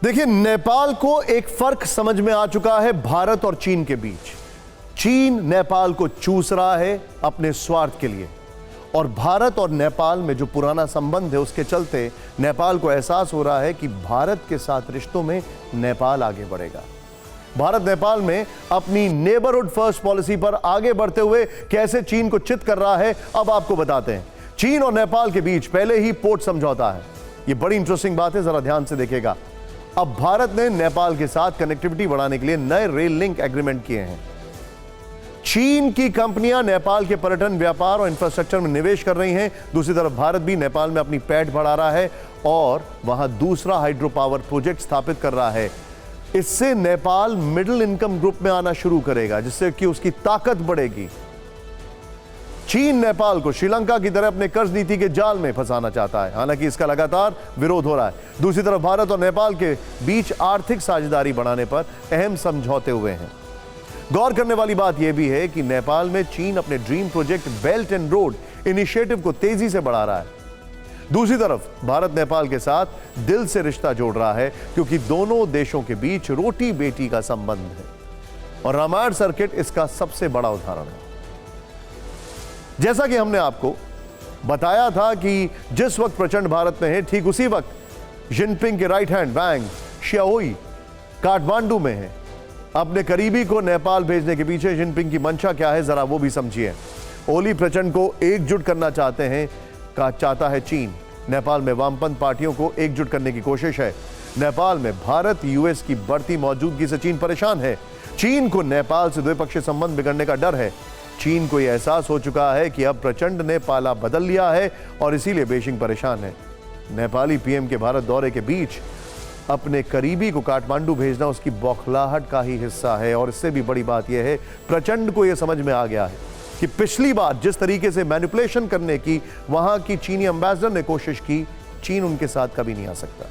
देखिए, नेपाल को एक फर्क समझ में आ चुका है भारत और चीन के बीच। चीन नेपाल को चूस रहा है अपने स्वार्थ के लिए, और भारत और नेपाल में जो पुराना संबंध है उसके चलते नेपाल को एहसास हो रहा है कि भारत के साथ रिश्तों में नेपाल आगे बढ़ेगा। भारत नेपाल में अपनी नेबरहुड फर्स्ट पॉलिसी पर आगे बढ़ते हुए कैसे चीन को चित कर रहा है, अब आपको बताते हैं। चीन और नेपाल के बीच पहले ही पोर्ट समझौता है। यह बड़ी इंटरेस्टिंग बात है, जरा ध्यान से देखिएगा। अब भारत ने नेपाल के साथ कनेक्टिविटी बढ़ाने के लिए नए रेल लिंक एग्रीमेंट किए हैं। चीन की कंपनियां नेपाल के पर्यटन, व्यापार और इंफ्रास्ट्रक्चर में निवेश कर रही हैं। दूसरी तरफ भारत भी नेपाल में अपनी पैठ बढ़ा रहा है और वहां दूसरा हाइड्रो पावर प्रोजेक्ट स्थापित कर रहा है। इससे नेपाल मिडिल इनकम ग्रुप में आना शुरू करेगा, जिससे कि उसकी ताकत बढ़ेगी। चीन नेपाल को श्रीलंका की तरह अपने कर्ज नीति के जाल में फंसाना चाहता है, हालांकि इसका लगातार विरोध हो रहा है। दूसरी तरफ भारत और नेपाल के बीच आर्थिक साझेदारी बढ़ाने पर अहम समझौते हुए हैं। गौर करने वाली बात यह भी है कि नेपाल में चीन अपने dream project belt and road initiative को तेजी से बढ़ा रहा है। दूसरी तरफ भारत नेपाल के साथ दिल से रिश्ता जोड़ रहा है, क्योंकि दोनों देशों के बीच रोटी बेटी का संबंध है, और रामायण सर्किट इसका सबसे बड़ा उदाहरण है। जैसा कि हमने आपको बताया था कि जिस वक्त प्रचंड भारत में है, ठीक उसी वक्त जिनपिंग के राइट हैंड वैंग शियाओई काठमांडू में है। अपने करीबी को नेपाल भेजने के पीछे जिनपिंग की मंशा क्या है, जरा वो भी समझिए। ओली प्रचंड को एकजुट करना चाहता है चीन। नेपाल में वामपंथ पार्टियों को एकजुट करने की कोशिश है। नेपाल में भारत यूएस की बढ़ती मौजूदगी से चीन परेशान है। चीन को नेपाल से द्विपक्षीय संबंध बिगड़ने का डर है। चीन को यह एहसास हो चुका है कि अब प्रचंड ने पाला बदल लिया है और इसीलिए बेइजिंग परेशान है। नेपाली पीएम के भारत दौरे के बीच अपने करीबी को काठमांडू भेजना उसकी बौखलाहट का ही हिस्सा है। और इससे भी बड़ी बात यह है, प्रचंड को यह समझ में आ गया है कि पिछली बार जिस तरीके से मैनिपुलेशन करने की वहां की चीनी एम्बेसडर ने कोशिश की, चीन उनके साथ कभी नहीं आ सकता।